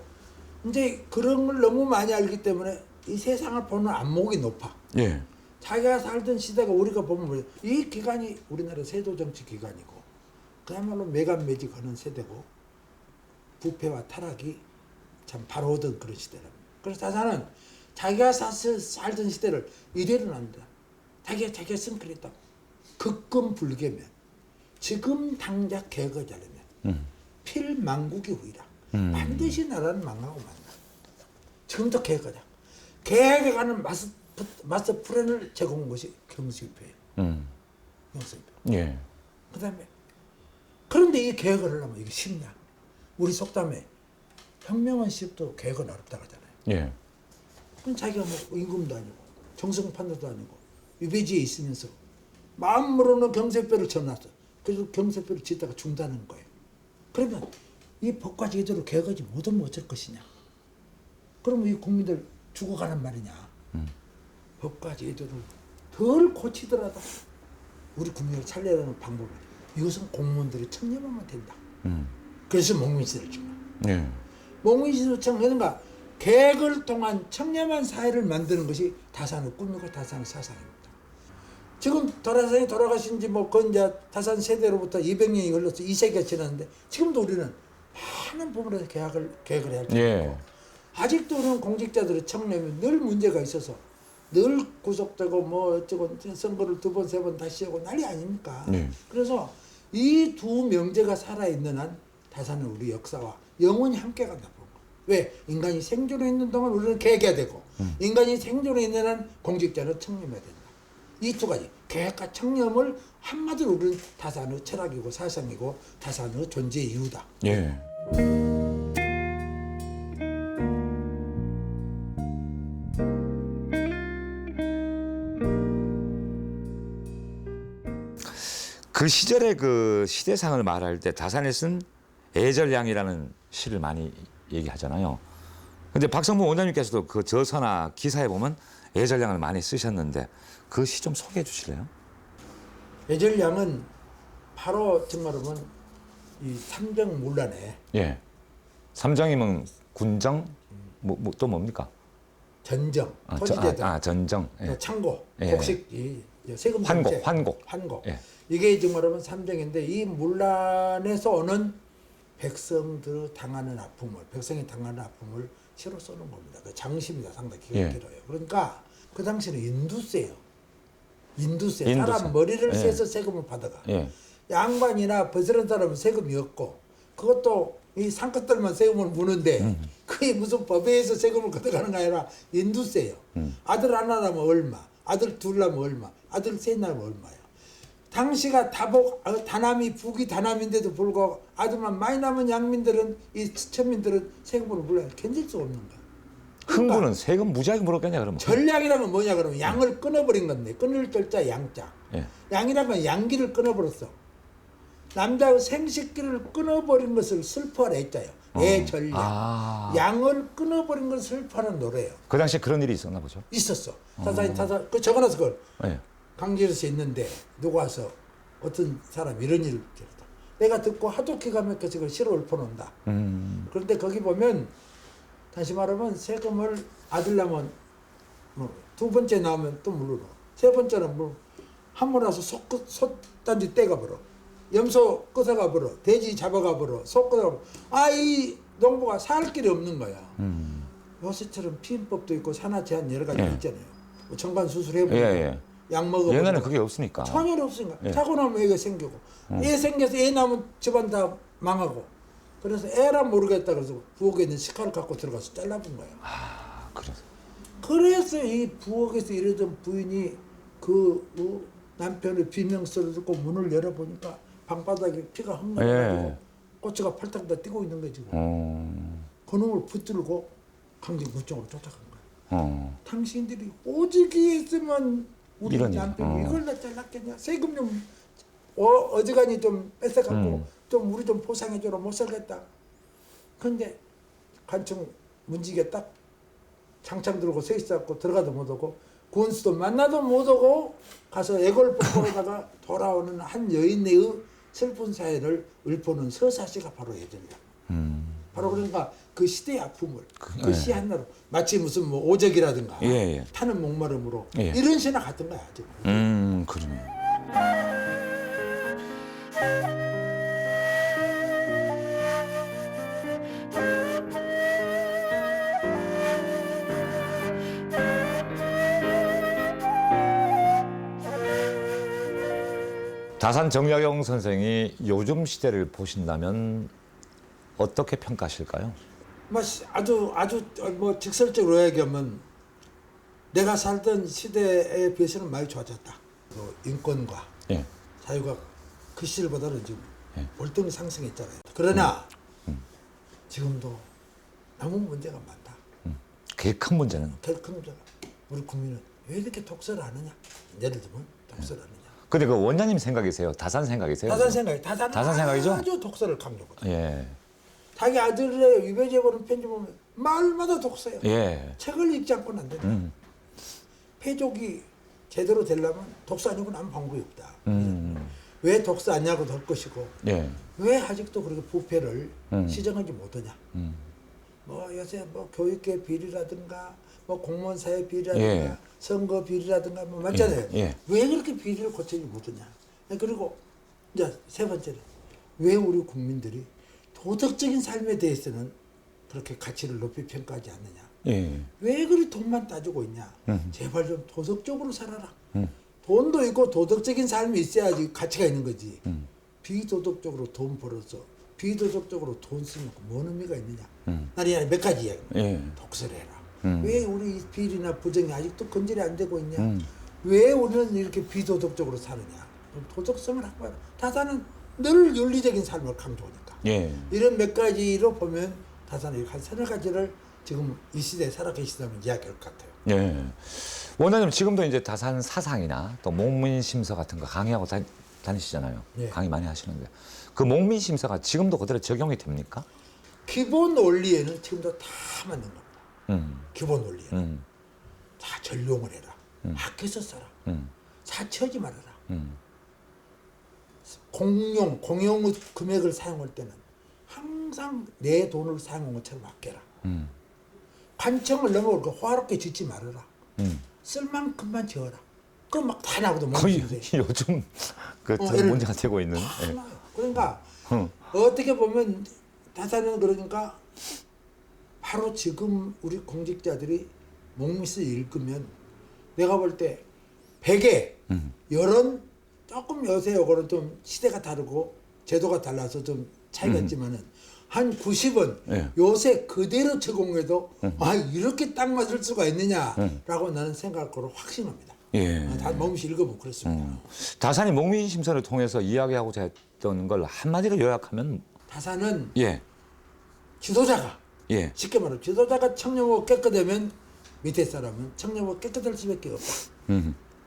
이제 그런 걸 너무 많이 알기 때문에 이 세상을 보는 안목이 높아. 예. 자기가 살던 시대가 우리가 보면 이 기간이 우리나라 세도 정치 기간이고 그야말로 매간매직하는 세대고 부패와 타락이 참 바로 오던 그런 시대랍니다. 그래서 다산은 자기가 살던 시대를 이대로는 안 된다. 자기가 쓴 그랬다고. 극금 불개면 지금 당장 개거자려면 필망국이 후이라. 반드시 나라는 망하고 만다. 지금도 개거자. 개혁에 가는 마스터 플랜을 제공한 것이 경수유표예요. 경수유표. 예. 그다음에 그런데 이 개혁을 하려면 이게 쉽냐? 우리 속담에 현명한 시집도 개혁은 어렵다고 하잖아요. 예. 그건 자기가 뭐 임금도 아니고 정성판도도 아니고 유배지에 있으면서 마음으로는 경세뼈를 쳐놨어. 그래서 경세뼈를 짓다가 중단하는 거예요. 그러면 이 법과 제도를 개혁하지 못하면 어쩔 것이냐? 그러면 이 국민들 죽어가는 말이냐? 법과 제도를 덜 고치더라도 우리 국민을 살려내는 방법은 이것은 공무원들이 청렴하면 된다. 그래서 목민시대를 준 거야. 예. 목민시대를 그러니까 개혁을 통한 청렴한 사회를 만드는 것이 다산의 꿈이고 다산의 사상입니다. 지금 다산이 돌아가신 지 그건 이제 다산 세대로부터 200년이 흘러서 2세기가 지났는데 지금도 우리는 많은 부분에서 개혁을 해야 되고 예. 아직도 우리는 공직자들의 청렴이 늘 문제가 있어서 늘 구속되고 뭐 어쩌고 선거를 2번, 3번 다시 하고 난리 아닙니까? 네. 그래서 이 두 명제가 살아있는 한 다산은 우리 역사와 영원히 함께 간다. 왜? 인간이 생존해 있는 동안 우리는 개혁해야 되고 인간이 생존해 있는 한 공직자는 청렴해야 된다. 이 두 가지 계획과 청렴을 한마디로 우리는 다산의 철학이고 사상이고 다산의 존재의 이유다. 예. 그 시절의 그 시대상을 말할 때 다산에 쓴 애절량이라는 시를 많이 얘기하잖아요. 근데 박성봉 원장님께서도 그 저서나 기사에 보면 애절량을 많이 쓰셨는데 그 시 좀 소개해 주실래요? 애절량은 바로 정말로는 이 삼정문란에 예. 삼정이면 군정 또 뭡니까? 전정, 토지대장, 전정. 예. 창고, 예. 곡식, 이 세금 환곡. 예. 이게 정말로는 삼정인데 이 문란에서 오는 백성들이 당하는 아픔을 시로 써는 겁니다. 그 장시입니다. 상당히 기가 예. 길어요. 그러니까 그 당시는 인두세요. 인두세. 인두세. 사람 머리를 예. 세서 세금을 받아가. 예. 양반이나 버스런 사람은 세금이 없고 그것도 이 상급들만 세금을 무는데 그게 무슨 법에 의해서 세금을 걷어가는 게 아니라 인두세요. 아들 하나 나면 얼마, 아들 둘 나면 얼마, 아들 셋 나면 얼마야. 당시가 다남이 북이 다남인데도 불구하고 아들만 많이 남은 양민들은 이 천민들은 세금을 물어야 견딜 수 없는 거야. 흥부는 세금 무지하게 물었겠냐 그러면? 전략이라는 뭐냐 그러면 양을 끊어버린 건데 끊을 절자 양자. 예. 양이라면 양기를 끊어버렸어. 남자의 생식기를 끊어버린 것을 슬퍼하라 했자요. 애전략. 양을 끊어버린 것을 슬퍼하는 노래예요. 그 당시에 그런 일이 있었나 보죠. 있었어. 타사인 그 적어놨어 그걸. 예. 강제로서 있는데 누가 와서 어떤 사람이 이런 일을 했다. 내가 듣고 하도 기가 막혀서 그걸 시로 읊어놓는다. 그런데 거기 보면 다시 말하면 세금을 아들 나면 두 번째 나오면 또 물러러. 세 번째는 한번 와서 솥단지 떼가 버려. 염소 끄서가 버려. 돼지 잡아가 버려. 소 끄서가 버려. 이 농부가 살 길이 없는 거야. 요새처럼 피임법도 있고 산하 제한 여러 가지가 있잖아요. 뭐 정관 수술해보고 약 먹어보고. 옛날에는 그게 없으니까. 전혀 없으니까. 자고 나면 애가 생기고. 애 생겨서 애 나면 집안 다 망하고. 그래서 애라 모르겠다 그래서 부엌에 있는 식칼을 갖고 들어가서 잘라본 거예요. 그래서 이 부엌에서 이러던 부인이 남편의 비명소리를 듣고 문을 열어보니까 방바닥에 피가 흥건해가지고 꼬치가 팔딱 다 뛰고 있는 거지. 그놈을 붙들고 강진구청으로 쫓아간 거야. 당신들이 오직이 했으면 우리 남편이 이걸 다 잘랐겠냐. 세금 좀 어지간히 좀 뺏어갖고 좀 우리 좀 보상해줘라. 못 살겠다. 근데 간청 문지기가 딱 장창 들고 서 있어갖고 들어가도 못 오고 군수도 만나도 못 오고 가서 애걸복걸하다가 돌아오는 한 여인의 슬픈 사연을 읊어놓은 서사시가 바로 예전이야. 바로 그러니까 그 시대의 아픔을 그 시 하나로 마치 무슨 뭐 오적이라든가 타는 목마름으로 이런 시나 같은 거야. 그러네. 다산 정약용 선생이 요즘 시대를 보신다면 어떻게 평가하실까요? 아주 뭐 직설적으로 얘기하면 내가 살던 시대에 비해서는 많이 좋아졌다. 인권과 자유가 그 시절보다는 지금 월등히 상승했잖아요. 그러나 지금도 너무 문제가 많다. 그게 큰 문제는? 큰 문제가 우리 국민은 왜 이렇게 독서를 하느냐? 예를 들면 독서를 하느냐? 근데 그 원장님 생각이세요? 다산 생각이세요? 다산 생각이죠. 아주 독서를 강조거든요. 자기 아들의 유배지에 보는 편지 보면 말마다 독서예요. 책을 읽지 않고는 안 된다. 패족이 제대로 되려면 독서 아니고는 아무 방법이 없다. 왜 독서 아니냐고 될 것이고 왜 아직도 그렇게 부패를 시정하지 못하냐. 뭐 요새 뭐 교육계 비리라든가 뭐 공무원 사회 비리라든가 선거 비리라든가 뭐 많잖아요. 왜 그렇게 비리를 고치지 못하냐. 그리고 이제 세 번째는 왜 우리 국민들이 도덕적인 삶에 대해서는 그렇게 가치를 높이 평가하지 않느냐. 왜 그리 돈만 따지고 있냐. 제발 좀 도덕적으로 살아라. 돈도 있고 도덕적인 삶이 있어야지 가치가 있는 거지. 비도덕적으로 돈 벌어서 비도덕적으로 돈 쓰면 뭔 의미가 있느냐. 나는 몇 가지 이야기. 독서를 해라. 왜 우리 비리나 부정이 아직도 근절이 안 되고 있냐. 왜 우리는 이렇게 비도덕적으로 사느냐? 도덕성을 확보해. 다산은 늘 윤리적인 삶을 강조하니까. 예. 이런 몇 가지로 보면 다산은 한 서너 가지를 지금 이 시대에 살아 계시다면 이야기할 것 같아요. 예. 원장님 지금도 이제 다산 사상이나 또 목민심서 같은 거 강의하고 다니시잖아요. 예. 강의 많이 하시는데 그 목민심서가 지금도 그대로 적용이 됩니까? 기본 원리에는 지금도 다 맞는 겁니다. 기본 원리에는. 자, 전룡을 해라. 아껴서 써라. 사치하지 말아라. 공용 금액을 사용할 때는 항상 내 돈을 사용한 것처럼 아껴라. 관청을 너무 호화롭게 짓지 말아라. 쓸 만큼만 지어라. 그럼 막 다 나오거든. 거의 요즘 그 문제가 되고 있는. 예. 그러니까 어떻게 보면 다산은 그러니까 바로 지금 우리 공직자들이 목밋을 읽으면 내가 볼 때 100에 열은 조금 요새 요거는 좀 시대가 다르고 제도가 달라서 좀 차이가 있지만은 한 90은 예. 요새 그대로 적용해도 아 이렇게 딱 맞을 수가 있느냐라고 나는 생각으로 확신합니다. 예. 다 몸이 읽어보면 그렇습니다. 다산이 목민심서를 통해서 이야기하고자 했던 걸 한마디로 요약하면 다산은 예. 지도자가 예. 쉽게 말하면 지도자가 청렴하고 깨끗하면 밑에 사람은 청렴하고 깨끗할 수밖에 없다.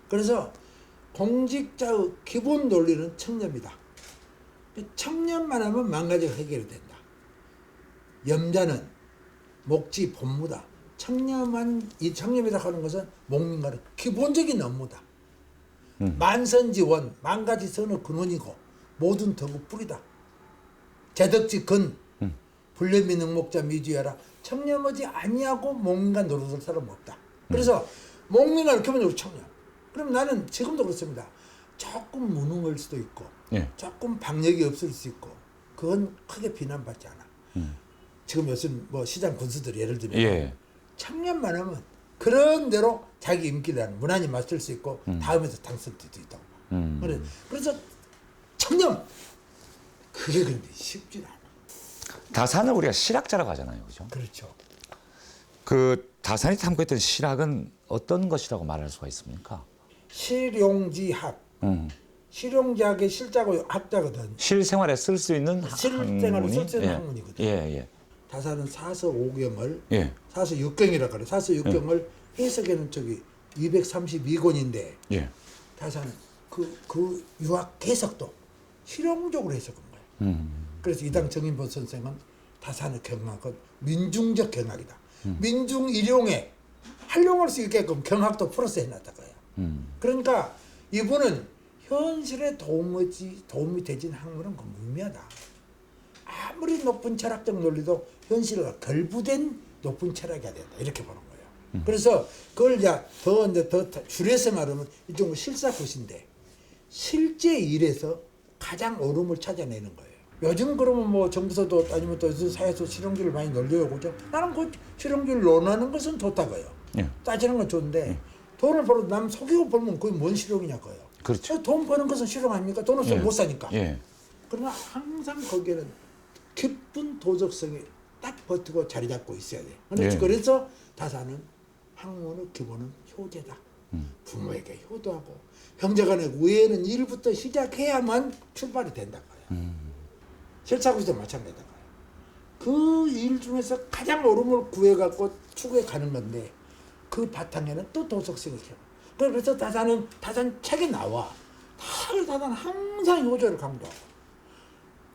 그래서 공직자의 기본 논리는 청렴이다. 청렴만 하면 만가지가 해결이 된다. 염자는 목지 본무다. 이 청렴이라고 하는 것은 목민과는 기본적인 업무다. 만선지원, 만가지 선의 근원이고 모든 덕의 뿌리다. 제덕지 근, 불념이 능목자 미주야라. 청렴하지 아니하고 목민과 노릇할 사람 없다. 그래서 목민과 기본적으로 청렴. 그럼 나는 지금도 그렇습니다. 조금 무능할 수도 있고 예. 조금 박력이 없을 수 있고 그건 크게 비난받지 않아. 지금 요즘 뭐 시장 군수들 예를 들면 예. 청년만 하면 그런 대로 자기 임기라는 무난히 맞출 수 있고 다음에서 당선될 수도 있다고. 그래서 청년 그게 근데 쉽지 않아. 다산을 우리가 실학자라고 하잖아요. 그죠? 그렇죠. 그 다산이 탐구했던 실학은 어떤 것이라고 말할 수가 있습니까? 실용지학. 실용지학의 실자고 학자거든. 실생활에 쓸 수 있는 실생활에 쓸 수 있는 예. 학문이거든. 예, 예. 다산은 사서 오경을 예. 사서 육경이라 그래. 사서 육경을 해석에는 저기 232권인데 예. 다산은 그 유학 해석도 실용적으로 해석한 거예요. 그래서 이당 정인보 선생은 다산의 경학은 민중적 경학이다. 민중 일용에 활용할 수 있게끔 경학도 플러스 해놨다 거예요. 그러니까 이분은 현실에 도움이 되진 학문은 무의미하다. 아무리 높은 철학적 논리도 현실과 결부된 높은 철학이어야 된다. 이렇게 보는 거예요. 그래서 그걸 더 줄여서 말하면 이쪽은 실사굿인데 실제 일에서 가장 옳음을 찾아내는 거예요. 요즘 그러면 뭐 정부서도 아니면 또 요즘 사회에서 실용주의를 많이 놀려요. 그죠? 나는 그 실용주의를 논하는 것은 좋다고요. 예. 따지는 건 좋은데 돈을 벌어도 남 속이고 벌면 그게 뭔 실용이냐고요. 그렇죠. 돈 버는 것은 실용 아닙니까? 돈을 쓰면 예. 못 사니까. 예. 그러나 항상 거기에는 깊은 도덕성이 딱 버티고 자리 잡고 있어야 돼. 예. 그래서 다산은 학문의 기본은 효제다. 부모에게 효도하고 형제간의 우애는 일부터 시작해야만 출발이 된다고요. 실사구도 마찬가지다. 그 일 중에서 가장 옳음을 구해갖고 추구해 가는 건데 그 바탕에는 또 도덕성이 있어요. 그래서 다산 책에 나와. 다산 항상 효조를 강조하고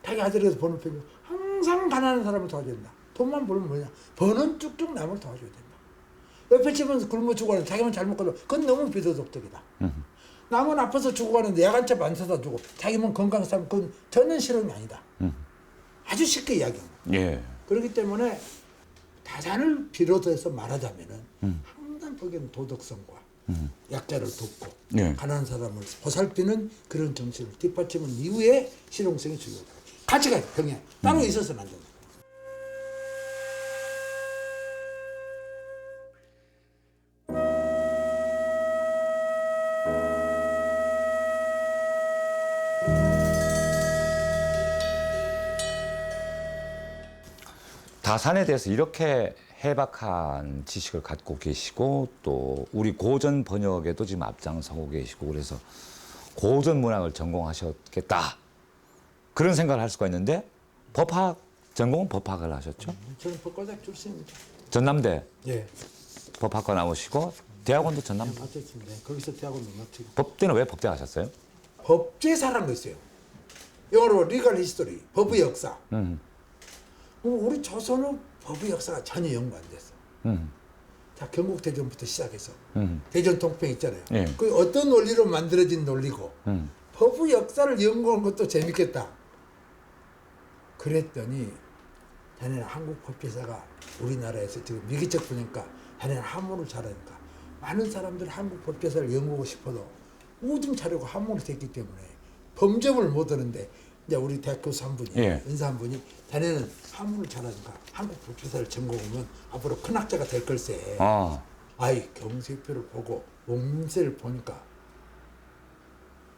자기 아들에서 버는 편이 항상 가난한 사람을 도와줘야 된다. 돈만 벌면 뭐냐? 버는 쭉쭉 남을 도와줘야 된다. 옆에 집은 굶어 죽어가는 자기만 잘 먹거든. 그건 너무 비도덕적이다. 남은 아파서 죽어가는데 야간차 안 사다 주고 자기만 건강한 사람 그건 전혀 실험이 아니다. 아주 쉽게 이야기합니다. 예. 그렇기 때문에 다산을 비롯해서 말하자면은 항상 거기는 도덕성과 약자를 돕고 예. 가난한 사람을 보살피는 그런 정신을 뒷받침한 이후에 실용성이 중요하다. 같이 가요. 병행. 따로 있어서는 안 된다. 다산에 대해서 이렇게 해박한 지식을 갖고 계시고 또 우리 고전 번역에도 지금 앞장서고 계시고 그래서 고전 문학을 전공하셨겠다. 그런 생각을 할 수가 있는데 법학 전공은 법학을 하셨죠? 저는 법과대학 출신입니다. 전남대 예. 법학과 나오시고 대학원도 전남. 네, 맞췄습니다. 거기서 대학원도 마치고. 법대는 왜 법대 하셨어요? 법제사라는 거 있어요. 영어로 리걸 히스토리, 법의 역사. 우리 조선은 법의 역사가 전혀 연구 안 됐어. 자, 경국대전부터 시작해서 대전 통평 있잖아요. 예. 그 어떤 논리로 만들어진 논리고 법의 역사를 연구하는 것도 재밌겠다. 그랬더니 자네는 한국 법제사가 우리나라에서 지금 미기적 보니까 자네는 한문을 잘하니까 많은 사람들이 한국 법제사를 연구하고 싶어도 우등 차려고 한문이 됐기 때문에 범접을 못 하는데 이제 우리 대학 교수 한 분이 예. 은사 한 분이 자네는 한문을 잘하니까 한국 법제사를 전공하면 앞으로 큰 학자가 될 걸세. 아이 경세표를 보고 목림새를 보니까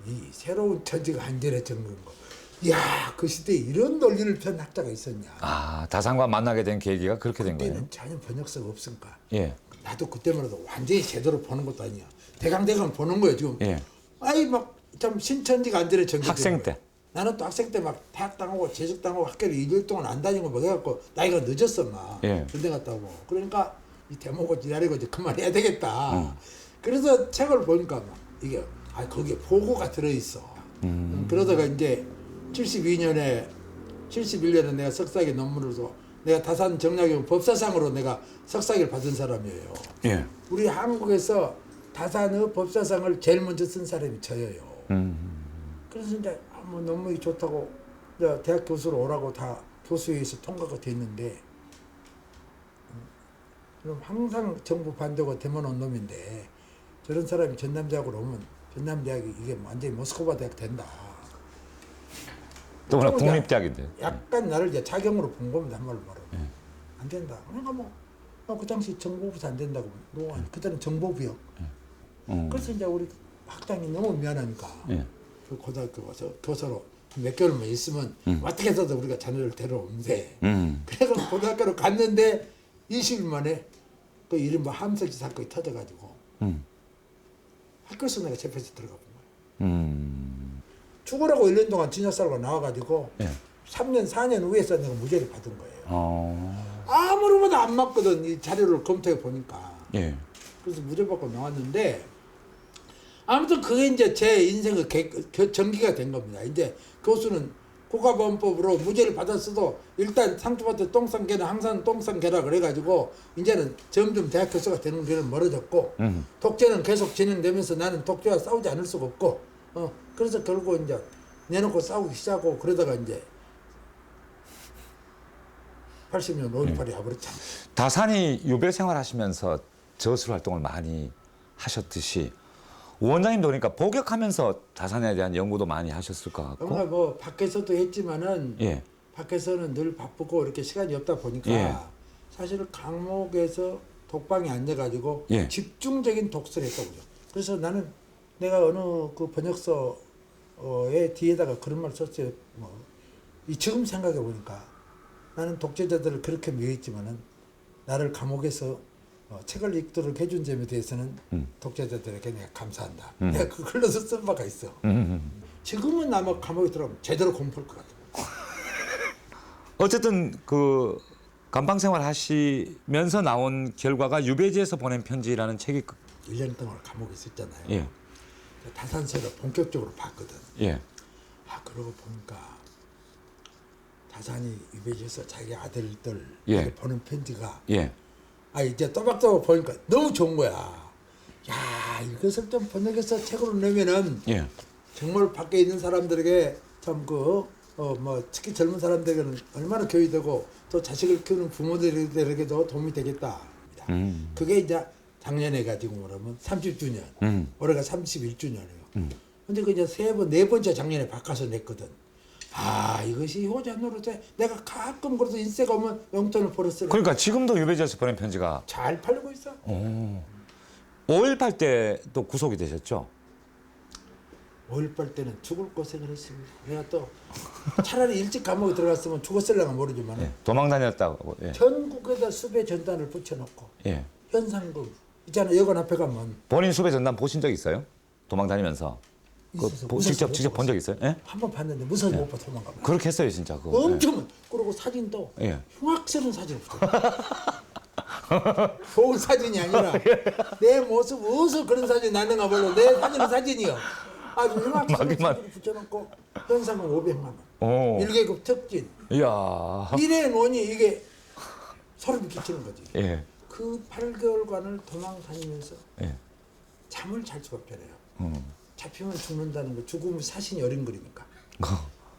이 새로운 천지가 한전에 정는 거. 이야 그 시대에 이런 논리를 편 학자가 있었냐. 다산과 만나게 된 계기가 그렇게 된 거예요. 그때는 전혀 번역서가 없으니까. 예. 나도 그때만 해도 완전히 제대로 보는 것도 아니야. 대강대강 보는 거예요 지금. 예. 아이 막 참 신천지가 안전에 정기. 학생 때. 나는 또 학생 때 막 퇴학당하고 재직당하고 학교를 2개월 동안 안 다니고 막 해갖고 나이가 늦었어 막. 예. 군대 갔다 오고. 그러니까 이 대목을 기다리고 이제 그만해야 되겠다. 그래서 책을 보니까 막 이게 거기에 보고가 들어있어. 그러다가 이제 71년에 내가 석사학위 논문을 써. 내가 다산 정약용 법사상으로 내가 석사학위를 받은 사람이에요. 예. 우리 한국에서 다산의 법사상을 제일 먼저 쓴 사람이 저예요. 그래서 이제 뭐 논문이 좋다고 이제 대학 교수로 오라고 다 교수회의에서 통과가 됐는데 그럼 항상 정부 반대고 대만 온 놈인데 저런 사람이 전남대학으로 오면 전남대학이 이게 완전히 모스크바 대학 된다. 또 워낙 국립대학인데. 약간 나를 이제 자경으로 본 겁니다. 한 말로 말하면. 안 된다. 그러니까 그 당시 정보부에서 안 된다고. 그때는 정보부요. 그래서 이제 우리 학장이 너무 미안하니까 그 고등학교 가서 교사로 몇 개월만 있으면 어떻게 해서도 우리가 자녀를 데려오는데 그래서 고등학교로 갔는데 20일 만에 그 이른바 함석지 사건이 터져가지고 학교에서 내가 재판에서 들어가 본 거예요. 죽으라고 1년 동안 진역 살고 나와가지고 3년 4년 후에서 내가 무죄를 받은 거예요. 아무로도 안 맞거든. 이 자료를 검토해 보니까. 예. 그래서 무죄 받고 나왔는데 아무튼 그게 이제 제 인생의 전기가 된 겁니다. 이제 교수는 국가보험법으로 무죄를 받았어도 일단 상투밭에 똥싼 개는 항상 똥싼 개라 그래가지고 이제는 점점 대학 교수가 되는 길은 멀어졌고 독재는 계속 진행되면서 나는 독재와 싸우지 않을 수가 없고 그래서 결국 이제 내놓고 싸우기 시작하고 그러다가 이제 80년 5.18이 와버렸잖아요. 다산이 유배 생활하시면서 저술 활동을 많이 하셨듯이 원장님도 그러니까 복역하면서 다산에 대한 연구도 많이 하셨을 것 같고. 뭔가 뭐 밖에서도 했지만은 밖에서는 늘 바쁘고 이렇게 시간이 없다 보니까 사실은 강목에서 독방에 앉아가지고 집중적인 독서를 했다고요. 그래서 나는 내가 어느 그 번역서의 뒤에다가 그런 말 썼어요. 지금 생각해 보니까 나는 독재자들을 그렇게 미워했지만은 나를 감옥에서 책을 읽도록 해준 점에 대해서는 독재자들에게 내가 감사한다. 내가 그 글로서 쓴 바가 있어. 지금은 아마 감옥에 들어가면 제대로 공부할 것 같아. 어쨌든 그 감방 생활 하시면서 나온 결과가 유배지에서 보낸 편지라는 책이 1년 동안 감옥에 있었잖아요. 다산서를 본격적으로 봤거든. 그러고 보니까 다산이 유배지에서 자기 아들들 보낸 편지가 이제 또박또박 보니까 너무 좋은 거야. 야 이것을 좀 번역해서 책으로 내면은 정말 밖에 있는 사람들에게 참 특히 젊은 사람들에게는 얼마나 교육이 되고 또 자식을 키우는 부모들에게도 도움이 되겠다. 그게 이제 작년에 가지고 뭐라면 30주년, 올해가 31주년이에요. 근데 그 이제 네 번째 작년에 바꿔서 냈거든. 이것이 효자 노릇에 내가 가끔 그래도 인세가 오면 용돈을 벌었어요. 그러니까 지금도 유배지에서 보낸 편지가 잘 팔리고 있어. 5.18 때 또 구속이 되셨죠? 5.18 때는 죽을 고생을 했습니다. 내가 또 차라리 일찍 감옥에 들어갔으면 죽었을려나 모르지만 예. 도망 다녔다고. 예. 전국에다 수배 전단을 붙여놓고 예. 현상금 있잖아. 여관 앞에 가면 본인 수배 전담 보신 적 있어요? 도망 다니면서 있어서 직접 본 적 있어요? 예? 한번 봤는데 무서워서 못 봐 도망가. 그렇게 했어요 진짜 그거. 엄청 그리고 사진도 예. 흉악스러운 사진 없어. 좋은 사진이 아니라 내 모습 어디서 그런 사진 나는가 몰라. 내 사진은 사진이요. 아주 흉악스러운 사진을 붙여놓고 현상금 500만 원. 오. 1계급 특진. 이야. 이래 놓으니 이게 소름 끼치는 거지. 예. 그 8개월간을 도망 다니면서 예. 잠을 잘 수가 없잖아요. 잡히면 죽는다는 거, 죽으면 사신이 어린거리니까.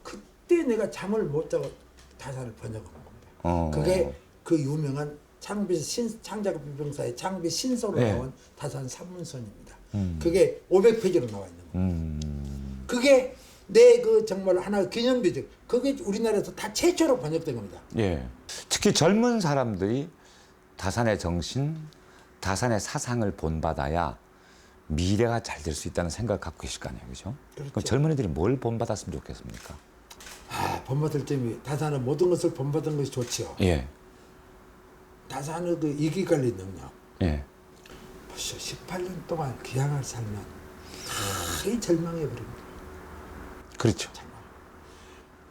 그때 내가 잠을 못 자고 다산을 번역한 겁니다. 그게 그 유명한 창작업 비평사의 창비 신소로 네. 나온 다산 산문선입니다. 그게 500페이지로 나와 있는 거예요. 그게 내 그 정말 하나의 기념비죠. 그게 우리나라에서 다 최초로 번역된 겁니다. 예. 특히 젊은 사람들이 다산의 정신, 다산의 사상을 본받아야 미래가 잘 될 수 있다는 생각을 갖고 계실 거 아니에요, 그렇죠? 그렇죠. 그럼 젊은이들이 뭘 본받았으면 좋겠습니까? 본받을 점이 다산은 모든 것을 본받은 것이 좋지요. 예. 다산의 그 이기관리 능력. 예. 벌써 18년 동안 귀향을 살면 거의 절망해버립니다. 그렇죠.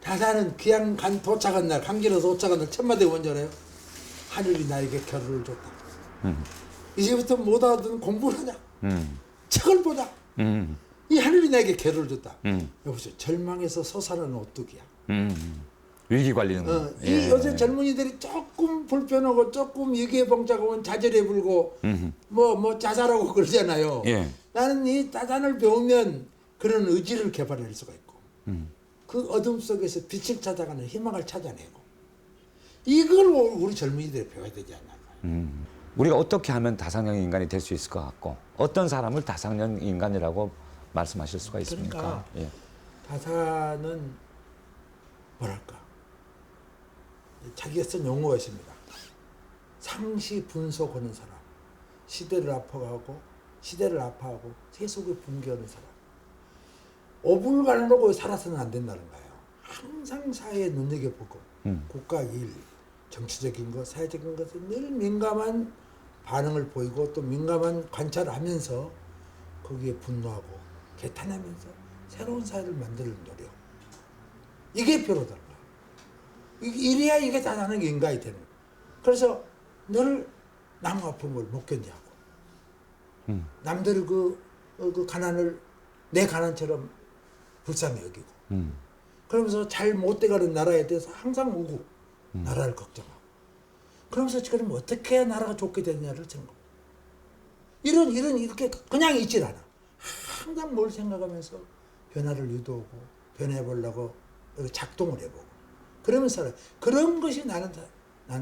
다산은 귀향 도착한 날, 강진에서 도착한 날 첫마디 먼저 해요. 하늘이 나에게 결혼을 줬다. 이제부터 못 하든 공부를 하자. 책을 보자. 이 하늘이 나에게 결혼을 줬다. 여보세요. 절망에서 솟아나는 오뚜기야. 위기 관리는 이 요새 젊은이들이 조금 불편하고 조금 위기에 봉착하면 자절해 불고 뭐 자살하고 그러잖아요. 예. 나는 이 다산을 배우면 그런 의지를 개발할 수가 있고 그 어둠 속에서 빛을 찾아가는 희망을 찾아내고 이걸 우리 젊은이들이 배워야 되지 않나. 우리가 어떻게 하면 다산형 인간이 될 수 있을 것 같고 어떤 사람을 다산형 인간이라고 말씀하실 수가 있습니까? 그러니까 예. 다산은 뭐랄까 자기가 쓴 용어가 있습니다. 상시 분속하는 사람, 시대를 아파하고 세속에 붕괴하는 사람. 오불간으로 살아서는 안 된다는 거예요. 항상 사회에 눈여겨보고 국가 일, 정치적인 것, 사회적인 것에 늘 민감한 반응을 보이고 또 민감한 관찰을 하면서 거기에 분노하고 개탄하면서 새로운 사회를 만드는 노력. 이게 필요하다는 거예요. 이래야 이게 다산의 인간이 되는 거예요. 그래서 늘 남 아픔을 못 견디하고 남들의 그 가난을 내 가난처럼 불쌍히 여기고 그러면서 잘 못 돼가는 나라에 대해서 항상 우고 나라를 걱정하고 그러면서 지금 어떻게 해야 나라가 좋게 되느냐를 생각하고 이렇게 그냥 있질 않아. 항상 뭘 생각하면서 변화를 유도하고 변해보려고 작동을 해보고 그러면서 살아요. 그런 것이 나는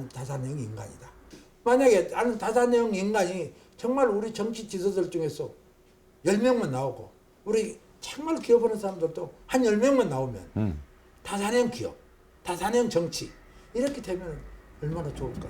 다산형 인간이다. 만약에 나는 다산형 인간이 정말 우리 정치 지도자들 중에서 10명만 나오고 우리 정말 기업하는 사람들도 한 10명만 나오면 다산형 기업, 다산형 정치 이렇게 되면 얼마나 좋을까.